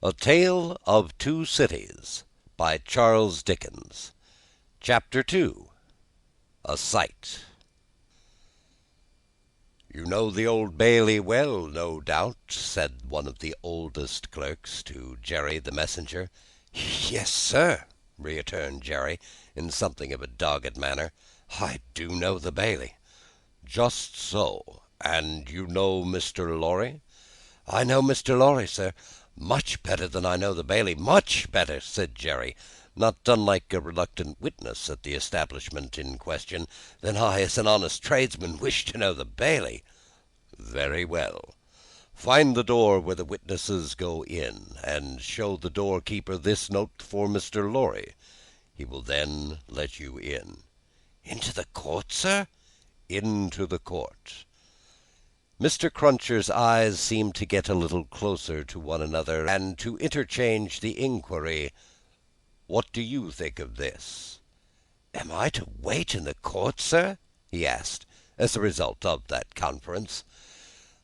A Tale of Two Cities by Charles Dickens. Chapter 2. A Sight. "You know the Old Bailey well, no doubt," said one of the oldest clerks to Jerry the messenger. "Yes, sir," returned Jerry, in something of a dogged manner. "I do know the Bailey." "Just so. And you know Mr. Lorry?" "I know Mr. Lorry, sir, much better than I know the Bailey, much better," said Jerry, not unlike a reluctant witness at the establishment in question. "Then I, as an honest tradesman, wish to know the Bailey." "Very well. Find the door where the witnesses go in, and show the doorkeeper this note for Mr. Lorry. He will then let you in." "Into the court, sir?" "Into the court." Mr. Cruncher's eyes seemed to get a little closer to one another, and to interchange the inquiry, "What do you think of this?" "Am I to wait in the court, sir?" he asked, as a result of that conference.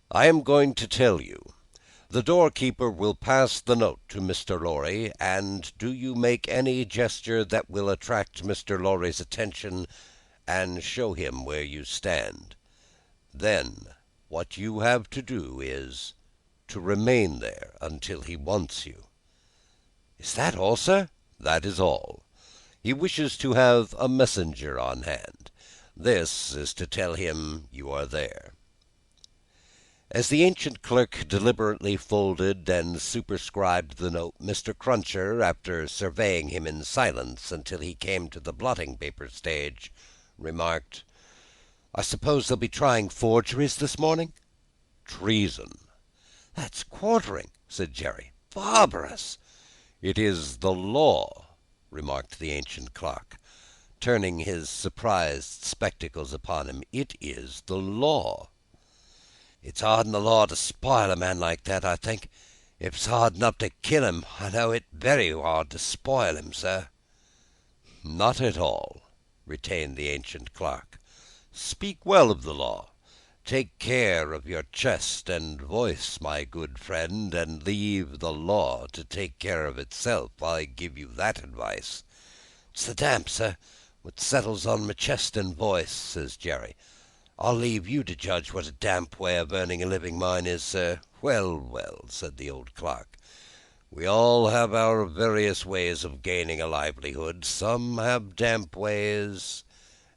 "I am going to tell you. The doorkeeper will pass the note to Mr. Lorry, and do you make any gesture that will attract Mr. Lorry's attention, and show him where you stand. Then what you have to do is to remain there until he wants you." "Is that all, sir?" "That is all. He wishes to have a messenger on hand. This is to tell him you are there." As the ancient clerk deliberately folded and superscribed the note, Mr. Cruncher, after surveying him in silence until he came to the blotting-paper stage, remarked, "I suppose they'll be trying forgeries this morning?" "Treason." "That's quartering," said Jerry. "Barbarous!" "It is the law," remarked the ancient clerk, turning his surprised spectacles upon him. "It is the law." "It's hard in the law to spoil a man like that, I think. If it's hard enough to kill him, I know it very hard to spoil him, sir." "Not at all," retained the ancient clerk. "Speak well of the law. Take care of your chest and voice, my good friend, and leave the law to take care of itself. I give you that advice." "It's the damp, sir, what settles on my chest and voice," says Jerry. "I'll leave you to judge what a damp way of earning a living mine is, sir." "Well, well," said the old clerk, "we all have our various ways of gaining a livelihood. Some have damp ways,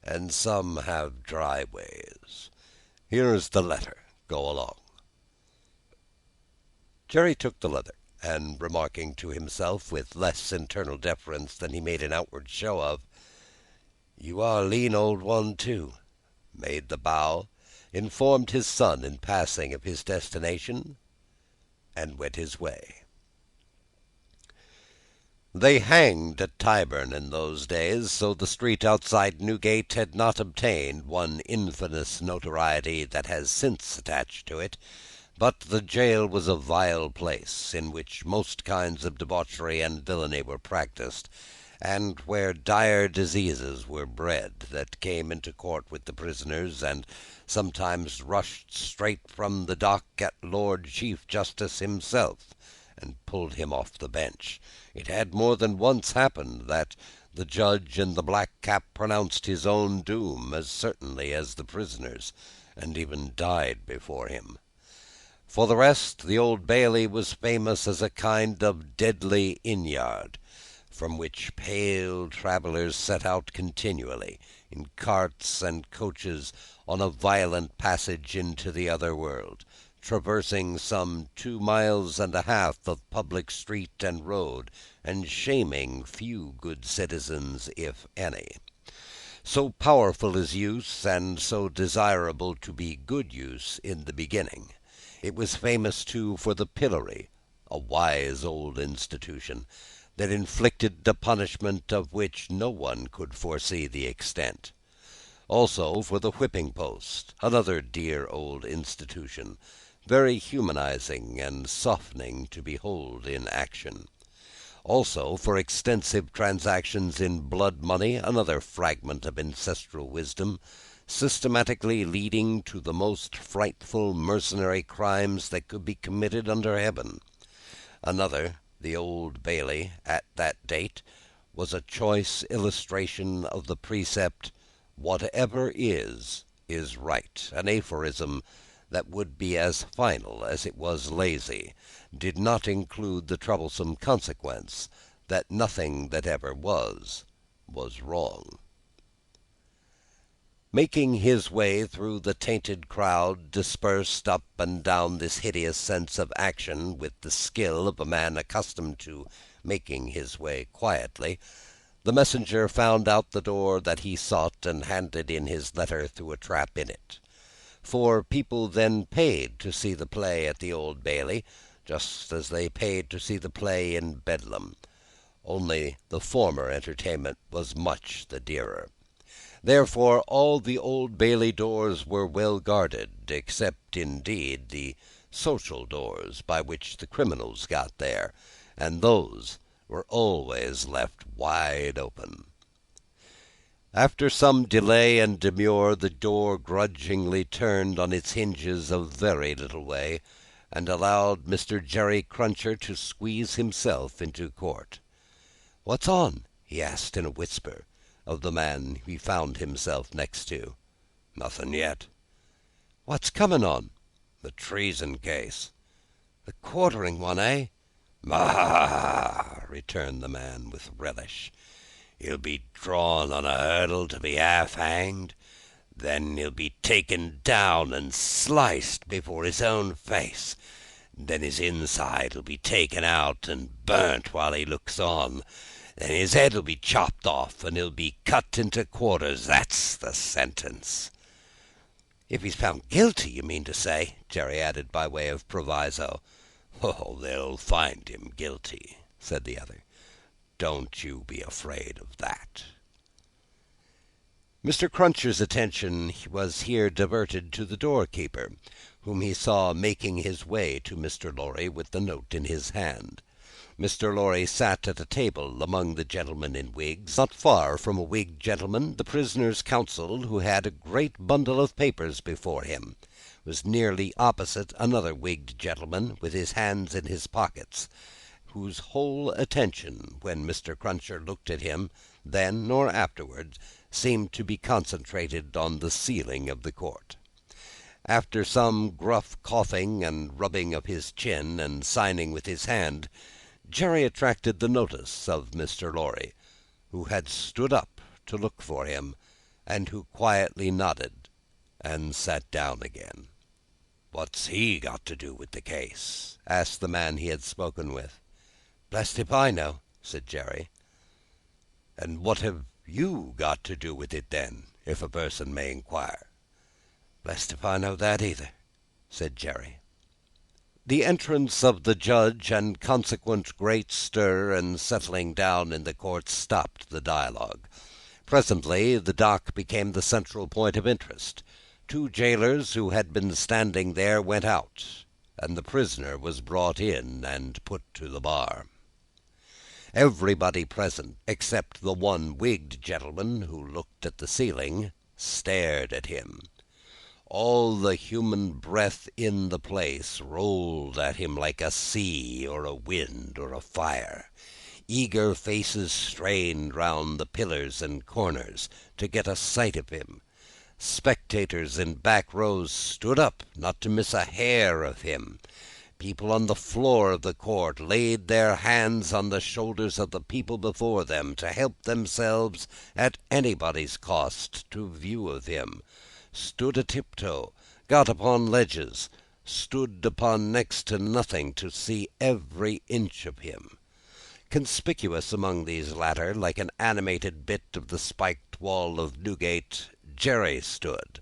and some have dry ways. Here is the letter. Go along." Jerry took the letter, and remarking to himself, with less internal deference than he made an outward show of, "You are a lean old one, too," made the bow, informed his son in passing of his destination, and went his way. They hanged at Tyburn in those days, so the street outside Newgate had not obtained one infamous notoriety that has since attached to it; but the jail was a vile place, in which most kinds of debauchery and villainy were practised, and where dire diseases were bred, that came into court with the prisoners, and sometimes rushed straight from the dock at Lord Chief Justice himself, and pulled him off the bench. It had more than once happened that the judge in the black cap pronounced his own doom as certainly as the prisoner's, and even died before him. For the rest, the Old Bailey was famous as a kind of deadly inn-yard, from which pale travellers set out continually, in carts and coaches, on a violent passage into the other world, traversing some 2 miles and a half of public street and road, and shaming few good citizens, if any. So powerful is use, and so desirable to be good use in the beginning. It was famous, too, for the pillory, a wise old institution, that inflicted a punishment of which no one could foresee the extent. Also for the whipping post, another dear old institution, very humanizing and softening to behold in action. Also for extensive transactions in blood money, another fragment of ancestral wisdom, systematically leading to the most frightful mercenary crimes that could be committed under heaven. Another The Old Bailey, at that date, was a choice illustration of the precept, "Whatever is right," an aphorism that would be as final as it was lazy, did not include the troublesome consequence that nothing that ever was wrong. Making his way through the tainted crowd dispersed up and down this hideous sense of action with the skill of a man accustomed to making his way quietly, the messenger found out the door that he sought and handed in his letter through a trap in it. For people then paid to see the play at the Old Bailey, just as they paid to see the play in Bedlam, only the former entertainment was much the dearer. Therefore all the Old Bailey doors were well guarded, except, indeed, the social doors by which the criminals got there, and those were always left wide open. After some delay and demur, the door grudgingly turned on its hinges a very little way, and allowed Mr. Jerry Cruncher to squeeze himself into court. "What's on?" he asked in a whisper of the man he found himself next to. "Nothing yet." "What's coming on?" "The treason case." "The quartering one, eh?" "Ah!" returned the man with relish. "He'll be drawn on a hurdle to be half hanged. Then he'll be taken down and sliced before his own face. Then his inside'll be taken out and burnt while he looks on. Then his head'll be chopped off, and he'll be cut into quarters. That's the sentence." "If he's found guilty, you mean to say?" Jerry added by way of proviso. "Oh, they'll find him guilty," said the other. "Don't you be afraid of that." Mr. Cruncher's attention was here diverted to the doorkeeper, whom he saw making his way to Mr. Lorry with the note in his hand. Mr. Lorry sat at a table among the gentlemen in wigs. Not far from a wigged gentleman, the prisoner's counsel, who had a great bundle of papers before him, was nearly opposite another wigged gentleman with his hands in his pockets, whose whole attention, when Mr. Cruncher looked at him, then or afterwards, seemed to be concentrated on the ceiling of the court. After some gruff coughing and rubbing of his chin, and signing with his hand, Jerry attracted the notice of Mr. Lorry, who had stood up to look for him, and who quietly nodded and sat down again. "What's he got to do with the case?" asked the man he had spoken with. "Blest if I know," said Jerry. "And what have you got to do with it, then, if a person may inquire?" "Blest if I know that either," said Jerry. The entrance of the judge and consequent great stir and settling down in the court stopped the dialogue. Presently the dock became the central point of interest. Two jailers who had been standing there went out, and the prisoner was brought in and put to the bar. Everybody present, except the one wigged gentleman who looked at the ceiling, stared at him. All the human breath in the place rolled at him like a sea, or a wind, or a fire. Eager faces strained round the pillars and corners to get a sight of him. Spectators in back rows stood up, not to miss a hair of him. People on the floor of the court laid their hands on the shoulders of the people before them, to help themselves, at anybody's cost, to view of him. Stood a tiptoe, got upon ledges, stood upon next to nothing, to see every inch of him. Conspicuous among these latter, like an animated bit of the spiked wall of Newgate, Jerry stood,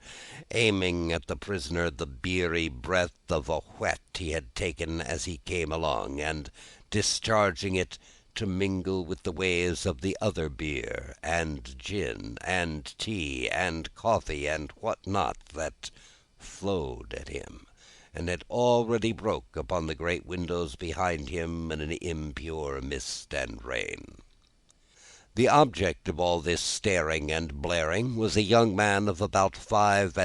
aiming at the prisoner the beery breath of a whet he had taken as he came along, and discharging it to mingle with the waves of the other beer, and gin, and tea, and coffee, and what not, that flowed at him, and had already broke upon the great windows behind him in an impure mist and rain. The object of all this staring and blaring was a young man of about 25,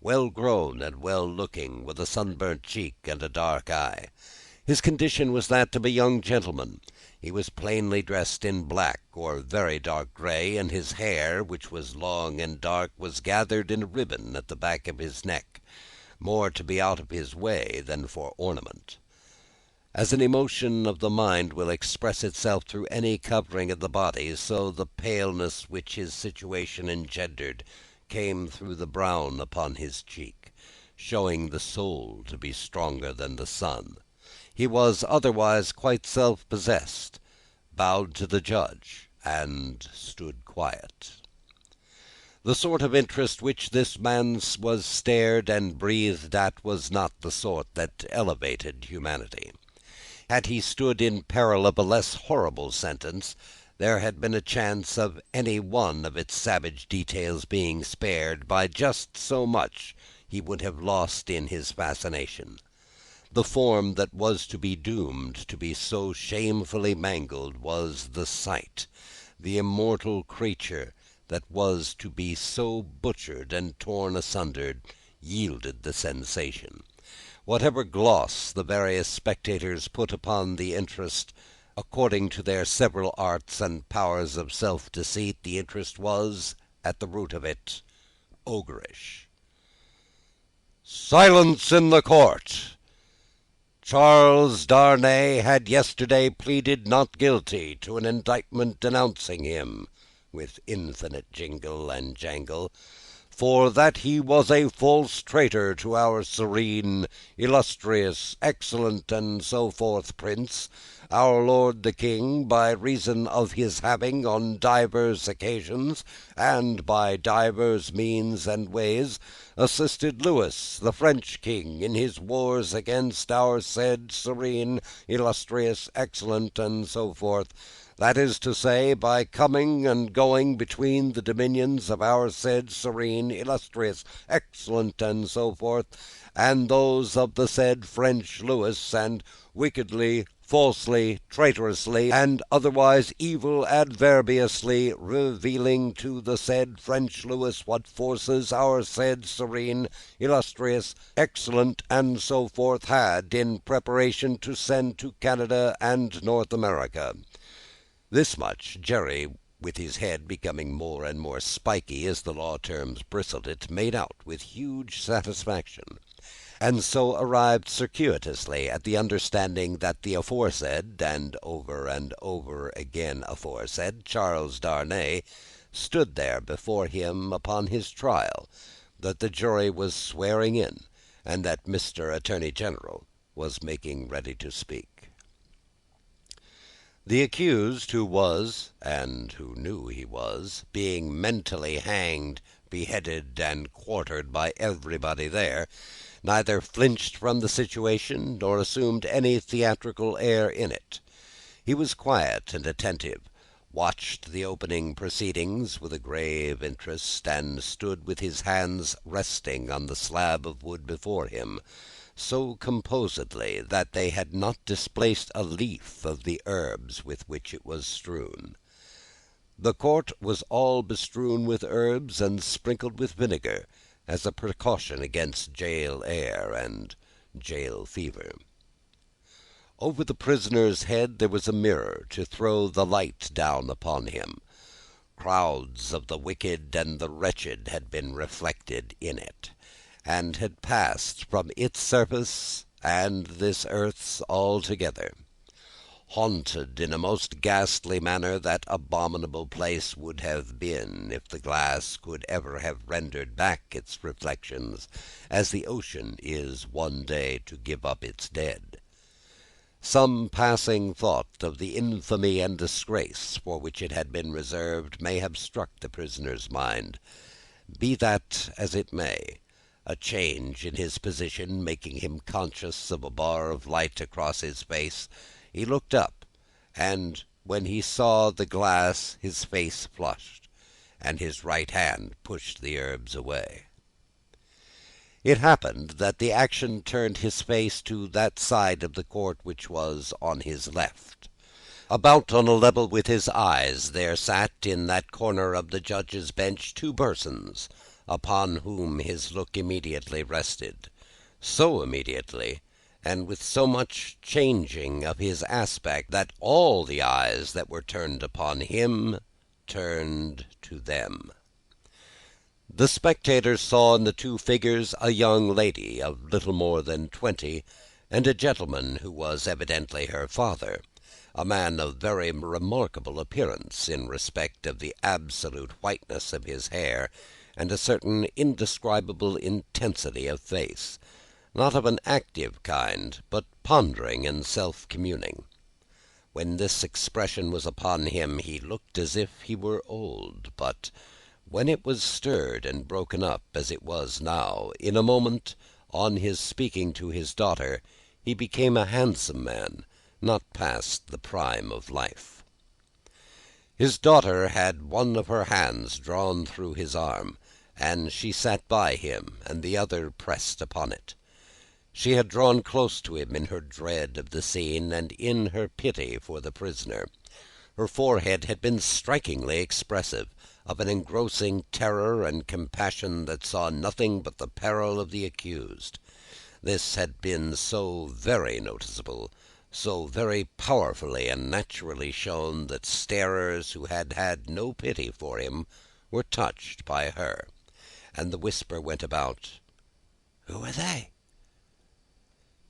well grown and well looking, with a sunburnt cheek and a dark eye. His condition was that of a young gentleman. He was plainly dressed in black or very dark grey, and his hair, which was long and dark, was gathered in a ribbon at the back of his neck, more to be out of his way than for ornament. As an emotion of the mind will express itself through any covering of the body, so the paleness which his situation engendered came through the brown upon his cheek, showing the soul to be stronger than the sun. He was otherwise quite self-possessed, bowed to the judge, and stood quiet. The sort of interest which this man was stared and breathed at was not the sort that elevated humanity. Had he stood in peril of a less horrible sentence, there had been a chance of any one of its savage details being spared. By just so much he would have lost in his fascination. The form that was to be doomed to be so shamefully mangled was the sight. The immortal creature that was to be so butchered and torn asunder yielded the sensation. Whatever gloss the various spectators put upon the interest, according to their several arts and powers of self-deceit, the interest was, at the root of it, ogreish. "Silence in the court! Charles Darnay had yesterday pleaded not guilty to an indictment denouncing him," with infinite jingle and jangle, "for that he was a false traitor to our serene, illustrious, excellent, and so forth prince, our lord the king, by reason of his having, on divers occasions, and by divers means and ways, assisted Louis, the French king, in his wars against our said serene, illustrious, excellent, and so forth. That is to say, by coming and going between the dominions of our said serene, illustrious, excellent, and so forth, and those of the said French Louis, and wickedly, falsely, traitorously, and otherwise evil adverbiously revealing to the said French Louis what forces our said serene, illustrious, excellent, and so forth had in preparation to send to Canada and North America." This much Jerry, with his head becoming more and more spiky as the law terms bristled it, made out with huge satisfaction, and so arrived circuitously at the understanding that the aforesaid, and over again aforesaid, Charles Darnay stood there before him upon his trial, that the jury was swearing in, and that Mr. Attorney General was making ready to speak. The accused, who was, and who knew he was, being mentally hanged, beheaded, and quartered by everybody there, neither flinched from the situation, nor assumed any theatrical air in it. He was quiet and attentive, watched the opening proceedings with a grave interest, and stood with his hands resting on the slab of wood before him, so composedly that they had not displaced a leaf of the herbs with which it was strewn. The court was all bestrewn with herbs and sprinkled with vinegar, as a precaution against jail air and jail fever. Over the prisoner's head there was a mirror to throw the light down upon him. Crowds of the wicked and the wretched had been reflected in it, and had passed from its surface and this earth's altogether. Haunted in a most ghastly manner that abominable place would have been, if the glass could ever have rendered back its reflections, as the ocean is one day to give up its dead. Some passing thought of the infamy and disgrace for which it had been reserved may have struck the prisoner's mind. Be that as it may, a change in his position making him conscious of a bar of light across his face, he looked up, and when he saw the glass his face flushed, and his right hand pushed the herbs away. It happened that the action turned his face to that side of the court which was on his left. About on a level with his eyes there sat, in that corner of the judge's bench, two persons, upon whom his look immediately rested, so immediately and with so much changing of his aspect, that all the eyes that were turned upon him turned to them. The spectators saw in the two figures a young lady of little more than 20, and a gentleman who was evidently her father, a man of very remarkable appearance in respect of the absolute whiteness of his hair, and a certain indescribable intensity of face, not of an active kind, but pondering and self-communing. When this expression was upon him, he looked as if he were old, but when it was stirred and broken up, as it was now, in a moment, on his speaking to his daughter, he became a handsome man, not past the prime of life. His daughter had one of her hands drawn through his arm, and she sat by him, and the other pressed upon it. She had drawn close to him in her dread of the scene, and in her pity for the prisoner. Her forehead had been strikingly expressive of an engrossing terror and compassion that saw nothing but the peril of the accused. This had been so very noticeable, so very powerfully and naturally shown, that starers who had had no pity for him were touched by her, and the whisper went about, "Who are they?"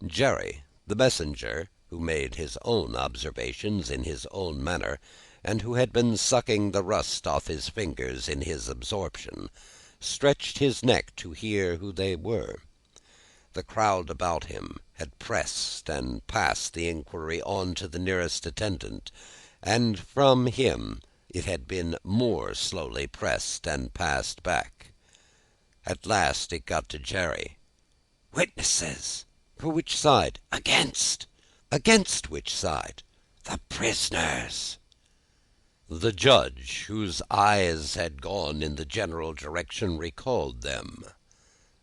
Jerry, the messenger, who made his own observations in his own manner, and who had been sucking the rust off his fingers in his absorption, stretched his neck to hear who they were. The crowd about him had pressed and passed the inquiry on to the nearest attendant, and from him it had been more slowly pressed and passed back. At last it got to Jerry. "Witnesses!" "For which side?" "Against." "Against which side?" "The prisoners." The judge, whose eyes had gone in the general direction, recalled them,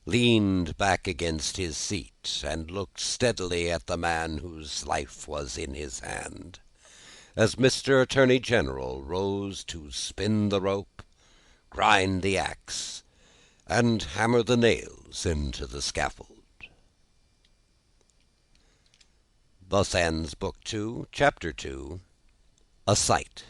leaned back against his seat, and looked steadily at the man whose life was in his hand, as Mr. Attorney General rose to spin the rope, grind the axe, and hammer the nails into the scaffold. Thus ends Book 2, Chapter 2, A Sight.